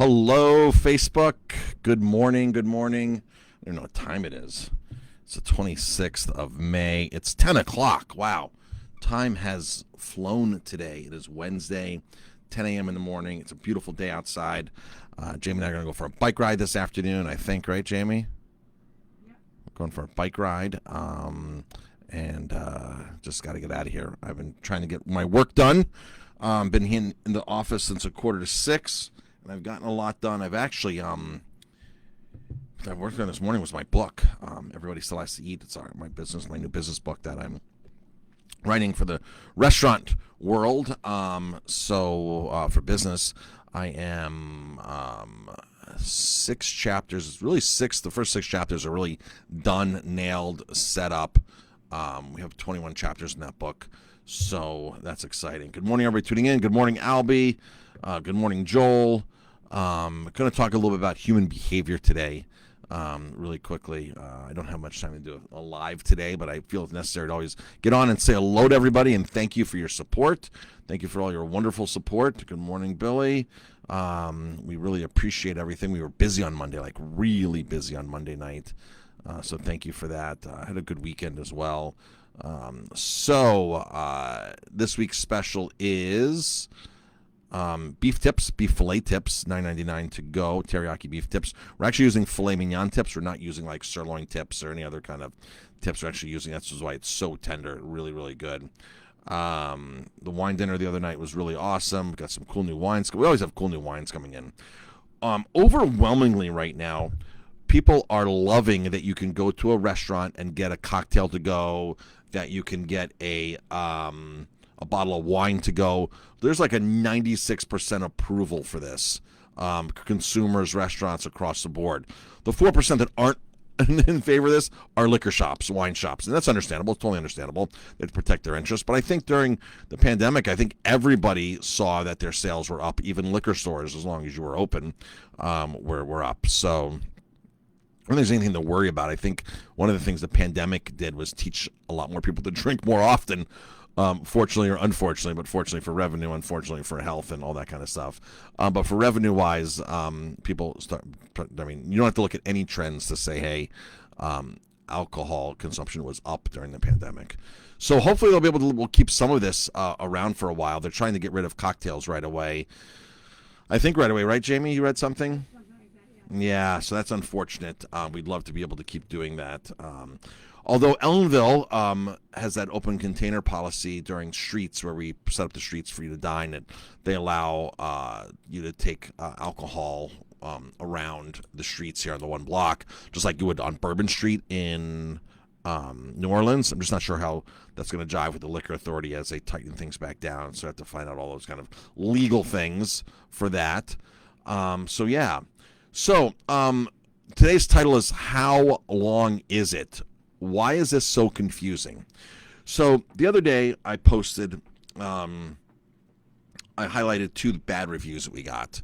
Hello, Facebook. Good morning. Good morning. I don't know what time it is. It's the 26th of May. It's 10 o'clock. Wow. Time has flown today. It is Wednesday, 10 a.m. in the morning. It's a beautiful day outside. Jamie and I are going to go for a bike ride this afternoon, I think, right, Jamie? Yep. We're going for a bike ride. And just got to get out of here. I've been trying to get my work done. Been here in the office since 5:45. And I've gotten a lot done. I've actually, I worked on this morning was my book. Everybody Still Has to Eat. It's my new business book that I'm writing for the restaurant world. For business, I am 6 chapters. It's really 6. The first 6 chapters are really done, nailed, set up. We have 21 chapters in that book. So that's exciting. Good morning, everybody tuning in. Good morning, Albie. Good morning, Joel. I'm going to talk a little bit about human behavior today, really quickly. I don't have much time to do a live today, but I feel it's necessary to always get on and say hello to everybody and thank you for your support. Thank you for all your wonderful support. Good morning, Billy. We really appreciate everything. We were busy on Monday, like really busy on Monday night. So thank you for that. I had a good weekend as well. This week's special is beef tips, beef fillet tips, $9.99 to go. Teriyaki beef tips. We're actually using filet mignon tips. We're not using like sirloin tips or any other kind of tips. We're actually using that's why it's so tender. Really, really good. The wine dinner the other night was really awesome. Got some cool new wines. We always have cool new wines coming in. Overwhelmingly right now, people are loving that you can go to a restaurant and get a cocktail to go, that you can get a bottle of wine to go. There's like a 96% approval for this. Consumers, restaurants across the board. The 4% that aren't in favor of this are liquor shops, wine shops. And that's understandable. It's totally understandable. They protect their interests. But I think during the pandemic, I think everybody saw that their sales were up. Even liquor stores, as long as you were open, were up. So I don't think there's anything to worry about. I think one of the things the pandemic did was teach a lot more people to drink more often. Fortunately or unfortunately, but fortunately for revenue, unfortunately for health and all that kind of stuff. But for revenue-wise, people start. I mean, you don't have to look at any trends to say, hey, alcohol consumption was up during the pandemic. So hopefully they'll be able to. We'll keep some of this around for a while. They're trying to get rid of cocktails right away. I think right away, right, Jamie? You read something? Something like that, yeah. Yeah, so that's unfortunate. We'd love to be able to keep doing that. Although Ellenville has that open container policy during streets where we set up the streets for you to dine, and they allow you to take alcohol around the streets here on the one block, just like you would on Bourbon Street in New Orleans. I'm just not sure how that's going to jive with the liquor authority as they tighten things back down. So I have to find out all those kind of legal things for that. So today's title is How Long Is It? Why is this so confusing? So the other day I posted, I highlighted 2 bad reviews that we got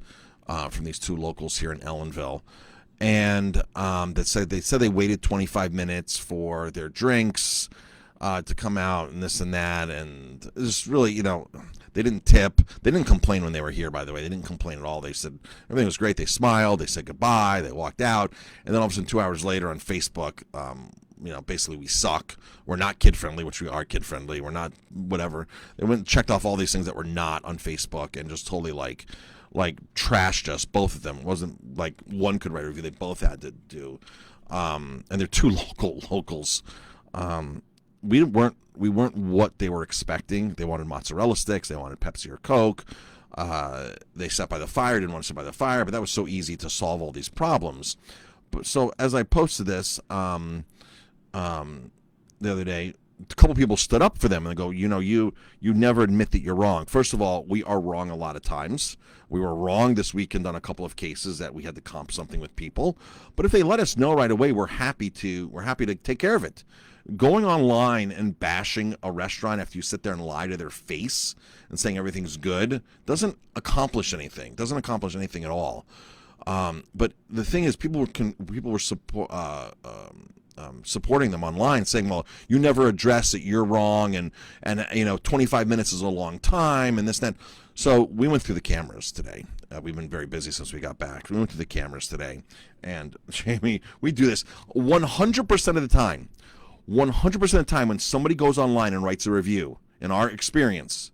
from these 2 locals here in Ellenville. And they said they waited 25 minutes for their drinks to come out and this and that. And it's really, they didn't tip. They didn't complain when they were here, by the way. They didn't complain at all. They said everything was great. They smiled. They said goodbye. They walked out. And then all of a sudden 2 hours later on Facebook, basically we suck. We're not kid-friendly, which we are kid-friendly. We're not whatever. They went and checked off all these things that were not on Facebook and just totally like trashed us, both of them. It wasn't like one could write a review. They both had to do. And they're 2 locals. We weren't what they were expecting. They wanted mozzarella sticks. They wanted Pepsi or Coke. They sat by the fire, didn't want to sit by the fire, but that was so easy to solve all these problems. But so as I posted this, the other day, a couple people stood up for them and they go, you never admit that you're wrong. First of all, we are wrong a lot of times. We were wrong this weekend on a couple of cases that we had to comp something with people. But if they let us know right away, we're happy to take care of it. Going online and bashing a restaurant after you sit there and lie to their face and saying everything's good doesn't accomplish anything. Doesn't accomplish anything at all. But the thing is, people were supporting them online, saying, well, you never address it, you're wrong, and 25 minutes is a long time, and this and that. So we went through the cameras today. We've been very busy since we got back. We went through the cameras today, and Jamie, we do this 100% of the time. 100% of the time when somebody goes online and writes a review, in our experience,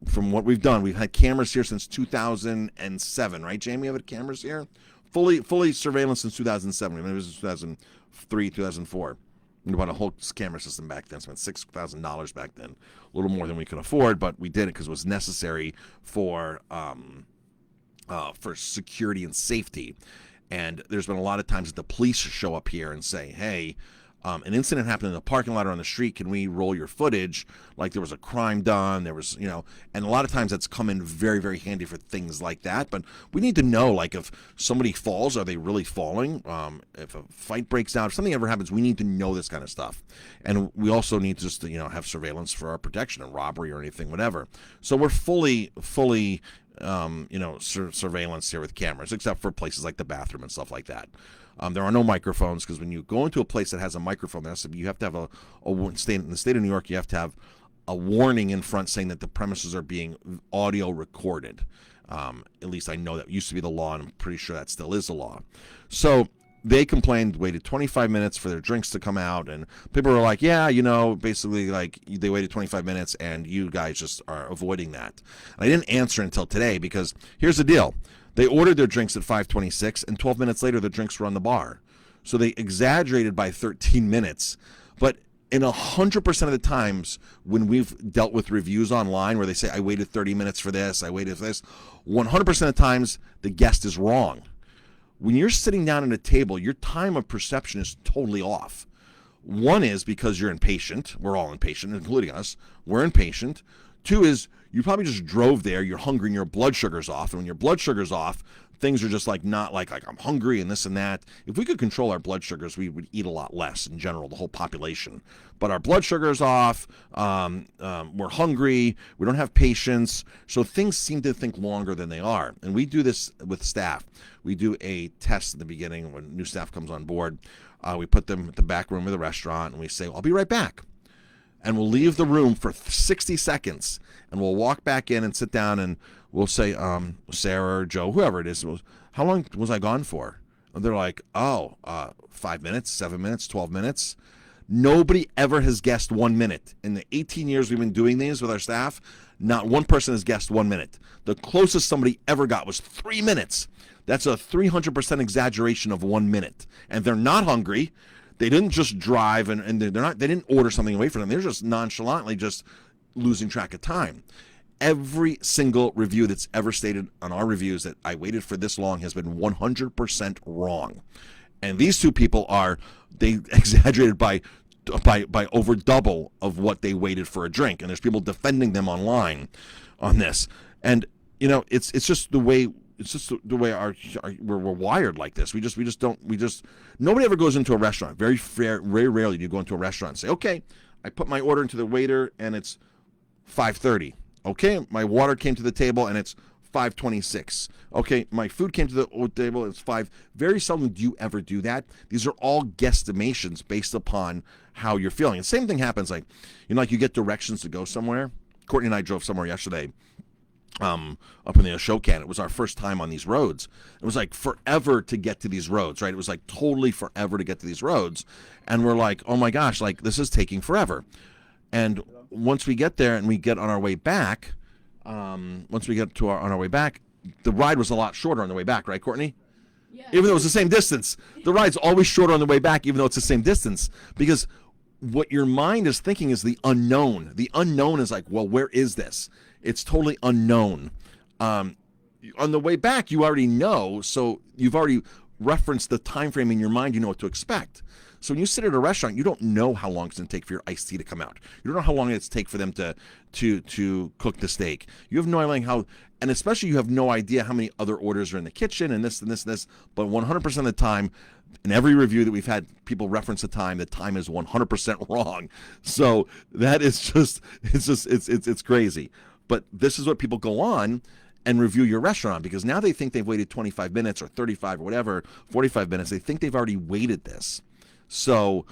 from what we've done, we've had cameras here since 2007, right, Jamie? We have had cameras here? Fully surveillance since 2007. I mean, it was 2003, 2004. We bought a whole camera system back then. Spent $6,000 back then. A little more than we could afford, but we did it because it was necessary for security and safety. And there's been a lot of times that the police show up here and say, hey, an incident happened in the parking lot or on the street. Can we roll your footage? Like there was a crime done. There was, and a lot of times that's come in very, very handy for things like that. But we need to know, like, if somebody falls, are they really falling? If a fight breaks out, if something ever happens, we need to know this kind of stuff. And we also need to just, have surveillance for our protection and robbery or anything, whatever. So we're fully surveillance here with cameras, except for places like the bathroom and stuff like that. There are no microphones because when you go into a place that has a microphone, you have to have in the state of New York, you have to have a warning in front saying that the premises are being audio recorded. At least I know that used to be the law, and I'm pretty sure that still is the law. So they complained, waited 25 minutes for their drinks to come out, and people were like, yeah, basically like they waited 25 minutes and you guys just are avoiding that. And I didn't answer until today because here's the deal. They ordered their drinks at 5:26, and 12 minutes later, the drinks were on the bar. So they exaggerated by 13 minutes. But in 100% of the times when we've dealt with reviews online where they say, I waited 30 minutes for this, I waited for this, 100% of the times the guest is wrong. When you're sitting down at a table, your time of perception is totally off. One is because you're impatient. We're all impatient, including us. We're impatient. Two is you probably just drove there, you're hungry, and your blood sugar's off. And when your blood sugar's off, things are just not like I'm hungry and this and that. If we could control our blood sugars, we would eat a lot less in general, the whole population. But our blood sugar's off, we're hungry, we don't have patience, so things seem to think longer than they are. And we do this with staff. We do a test in the beginning when new staff comes on board. We put them at the back room of the restaurant, and we say, I'll be right back. And we'll leave the room for 60 seconds, and we'll walk back in and sit down, and we'll say, Sarah or Joe, whoever it is, how long was I gone for? And they're like, 5 minutes, 7 minutes, 12 minutes. Nobody ever has guessed 1 minute. In the 18 years we've been doing these with our staff, not one person has guessed 1 minute. The closest somebody ever got was 3 minutes. That's a 300% exaggeration of 1 minute. And they're not hungry. They didn't just drive and they didn't order something away from them. They're just nonchalantly just losing track of time. Every single review that's ever stated on our reviews that I waited for this long has been 100% wrong. And these two people they exaggerated by over double of what they waited for a drink. And there's people defending them online on this. And it's just the way we're wired like this. Nobody ever goes into a restaurant. Very rarely do you go into a restaurant and say, okay, I put my order into the waiter and it's 5:30. Okay, my water came to the table and it's 5:26. Okay, my food came to the table, it's 5. Very seldom do you ever do that. These are all guesstimations based upon how you're feeling. And same thing happens like you get directions to go somewhere. Courtney and I drove somewhere yesterday. Up in the Ashokan. It was our first time on these roads. It was like forever to get to these roads, right? It was like totally forever to get to these roads. And we're like, oh my gosh, like this is taking forever. And once we get there and we get on our way back, on our way back, the ride was a lot shorter on the way back, right, Courtney? Yeah. Even though it was the same distance. The ride's always shorter on the way back, even though it's the same distance. Because what your mind is thinking is the unknown. The unknown is like, well, where is this? It's totally unknown. On the way back, you already know, so you've already referenced the time frame in your mind. You know what to expect. So when you sit at a restaurant, you don't know how long it's going to take for your iced tea to come out. You don't know how long it's take for them to cook the steak. You have no idea how, and especially you have no idea how many other orders are in the kitchen and this and this and this. But 100% of the time, in every review that we've had, people reference the time is 100% wrong. So that is it's crazy. But this is what people go on and review your restaurant because now they think they've waited 25 minutes or 35 or whatever, 45 minutes. They think they've already waited this. So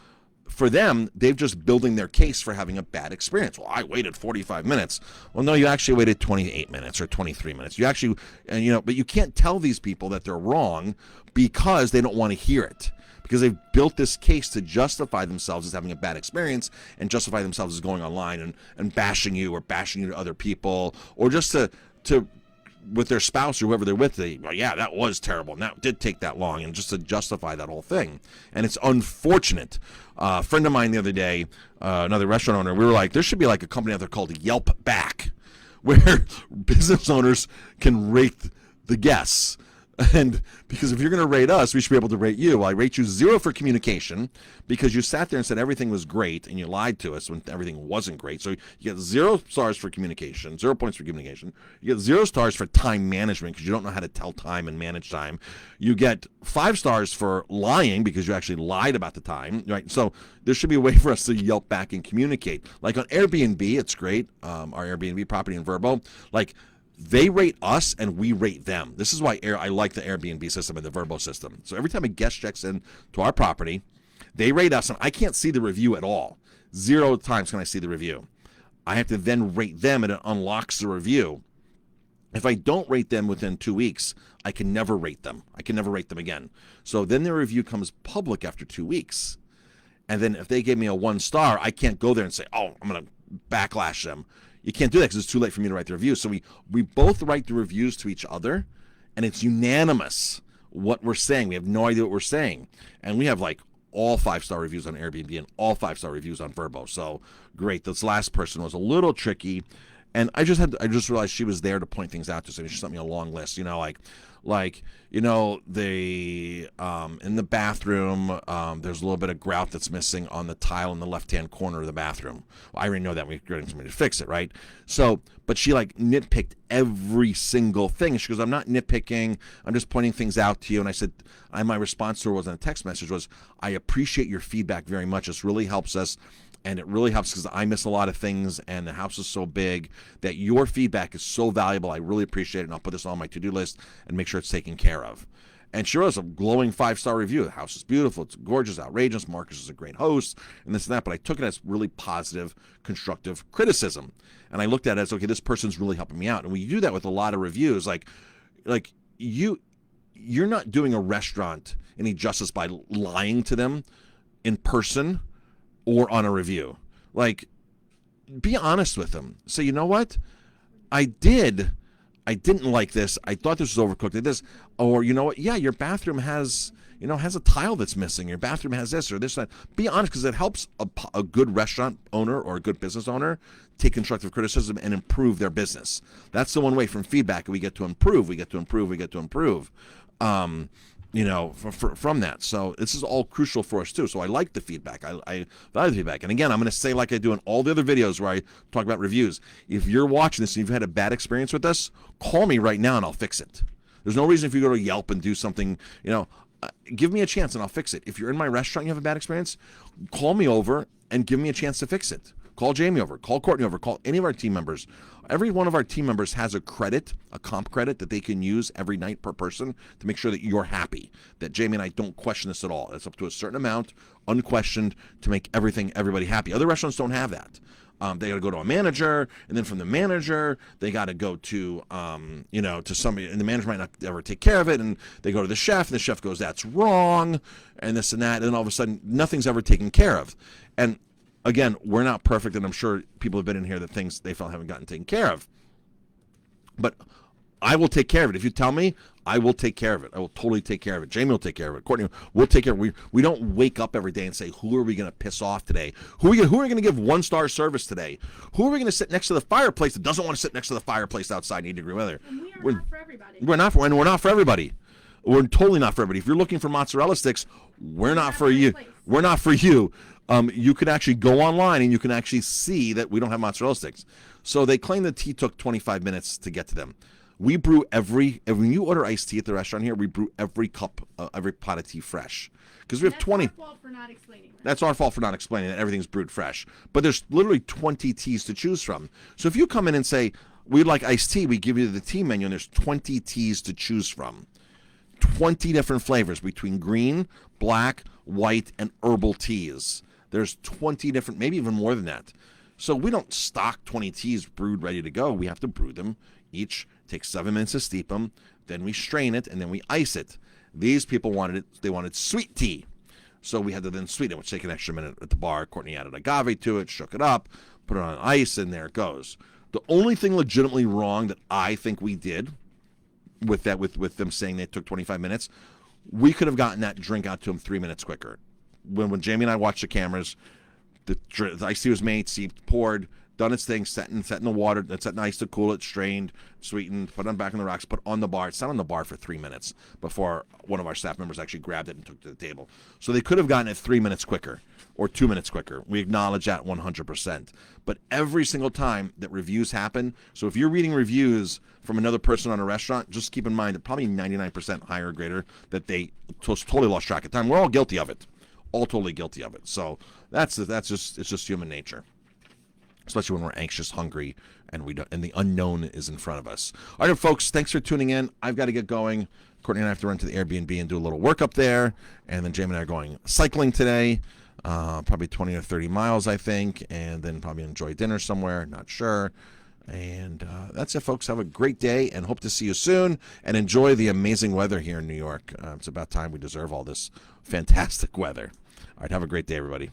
for them, they've just building their case for having a bad experience. Well, I waited 45 minutes. Well, no, you actually waited 28 minutes or 23 minutes. You actually, and but you can't tell these people that they're wrong because they don't want to hear it. Because they've built this case to justify themselves as having a bad experience and justify themselves as going online and bashing you or bashing you to other people, or just to with their spouse or whoever they're with, well, yeah, that was terrible, and that did take that long, and just to justify that whole thing. And it's unfortunate. A friend of mine the other day, another restaurant owner, we were like, there should be like a company out there called Yelp Back, where business owners can rate the guests. And because if you're going to rate us, we should be able to rate you. I rate you 0 for communication because you sat there and said everything was great and you lied to us when everything wasn't great. So you get 0 stars for communication, 0 points for communication. You get 0 stars for time management because you don't know how to tell time and manage time. You get 5 stars for lying because you actually lied about the time, right? So there should be a way for us to Yelp back and communicate. Like on Airbnb, it's great. Our Airbnb property in Verbo, like, they rate us and we rate them. This is why I like the Airbnb system and the Verbo system. So every time a guest checks in to our property, they rate us, and I can't see the review at all. 0 times can I see the review. I have to then rate them, and it unlocks the review. If I don't rate them within 2 weeks, I can never rate them. I can never rate them again. So then their review comes public after 2 weeks. And then if they gave me a 1 star, I can't go there and say, oh, I'm going to backlash them. You can't do that because it's too late for me to write the review. So we both write the reviews to each other, and it's unanimous what we're saying. We have no idea what we're saying. And we have like all 5-star reviews on Airbnb and all 5-star reviews on Verbo. So great. This last person was a little tricky. And I just realized she was there to point things out to us. She sent me a long list, they in the bathroom, there's a little bit of grout that's missing on the tile in the left-hand corner of the bathroom. Well, I already know that. We're getting somebody to fix it, right? So, but she nitpicked every single thing. She goes, I'm not nitpicking. I'm just pointing things out to you. And I said, my response to her was in a text message was, I appreciate your feedback very much. This really helps us. And it really helps because I miss a lot of things, and the house is so big that your feedback is so valuable. I really appreciate it, and I'll put this on my to-do list and make sure it's taken care of. And she wrote a glowing 5-star review. The house is beautiful. It's gorgeous, outrageous. Marcus is a great host, and this and that. But I took it as really positive, constructive criticism. And I looked at it as, okay, this person's really helping me out. And we do that with a lot of reviews. Like you're not doing a restaurant any justice by lying to them in person or on a review. Like, be honest with them. Say, you know what? I didn't like this. I thought this was overcooked. This, or you know what? Yeah, your bathroom has a tile that's missing. Your bathroom has this or this. That. Be honest, because it helps a good restaurant owner or a good business owner take constructive criticism and improve their business. That's the one way from feedback we get to improve. We get to improve. From that. So this is all crucial for us too. So I like the feedback. I value the feedback. And again, I'm going to say like I do in all the other videos where I talk about reviews. If you're watching this and you've had a bad experience with us, call me right now and I'll fix it. There's no reason if you go to Yelp and do something, give me a chance and I'll fix it. If you're in my restaurant and you have a bad experience, call me over and give me a chance to fix it. Call Jamie over, call Courtney over, call any of our team members. Every one of our team members has a comp credit that they can use every night per person to make sure that you're happy, that Jamie and I don't question this at all. It's up to a certain amount, unquestioned, to make everybody happy. Other restaurants don't have that. They got to go to a manager, and then from the manager, they got to go to, to somebody, and the manager might not ever take care of it, and they go to the chef, and the chef goes, that's wrong, and this and that, and then all of a sudden, nothing's ever taken care of. And again, we're not perfect, and I'm sure people have been in here that things they felt haven't gotten taken care of. But I will take care of it. If you tell me, I will take care of it. I will totally take care of it. Jamie will take care of it. Courtney will take care of it. We don't wake up every day and say, who are we going to piss off today? Who are we going to give 1-star service today? Who are we going to sit next to the fireplace that doesn't want to sit next to the fireplace outside in 80-degree weather? And we're not for everybody. We're not for everybody. We're totally not for everybody. If you're looking for mozzarella sticks, we're not for you. We're not for you. You can actually go online and you can actually see that we don't have mozzarella sticks. So they claim the tea took 25 minutes to get to them. We brew when you order iced tea at the restaurant here, we brew every pot of tea fresh. Because we have 20. That's our fault for not explaining that. That's our fault for not explaining that everything's brewed fresh. But there's literally 20 teas to choose from. So if you come in and say, we'd like iced tea, we give you the tea menu and there's 20 teas to choose from. 20 different flavors between green, black, white, and herbal teas. There's 20 different, maybe even more than that. So we don't stock 20 teas brewed ready to go. We have to brew them. Each takes 7 minutes to steep them. Then we strain it, and then we ice it. These people wanted it. They wanted sweet tea. So we had to then sweeten it, which took an extra minute at the bar. Courtney added agave to it, shook it up, put it on ice, and there it goes. The only thing legitimately wrong that I think we did with that, with them saying they took 25 minutes, we could have gotten that drink out to them 3 minutes quicker. When Jamie and I watched the cameras, the iced tea was made, steeped, poured, done its thing, set in the water, set in ice to cool it, strained, sweetened, put on back on the rocks, put on the bar. It sat on the bar for 3 minutes before one of our staff members actually grabbed it and took it to the table. So they could have gotten it 3 minutes quicker or 2 minutes quicker. We acknowledge that 100%. But every single time that reviews happen, so if you're reading reviews from another person on a restaurant, just keep in mind that probably 99% higher or greater that they totally lost track of time. We're all guilty of it. All totally guilty of it. So it's just human nature. Especially when we're anxious, hungry, and the unknown is in front of us. All right, folks, thanks for tuning in. I've got to get going. Courtney and I have to run to the Airbnb and do a little work up there, and then Jamie and I are going cycling today, probably 20 or 30 miles, I think, and then probably enjoy dinner somewhere, not sure. And that's it, folks. Have a great day, and hope to see you soon, and enjoy the amazing weather here in New York. It's about time we deserve all this fantastic weather. All right, have a great day, everybody.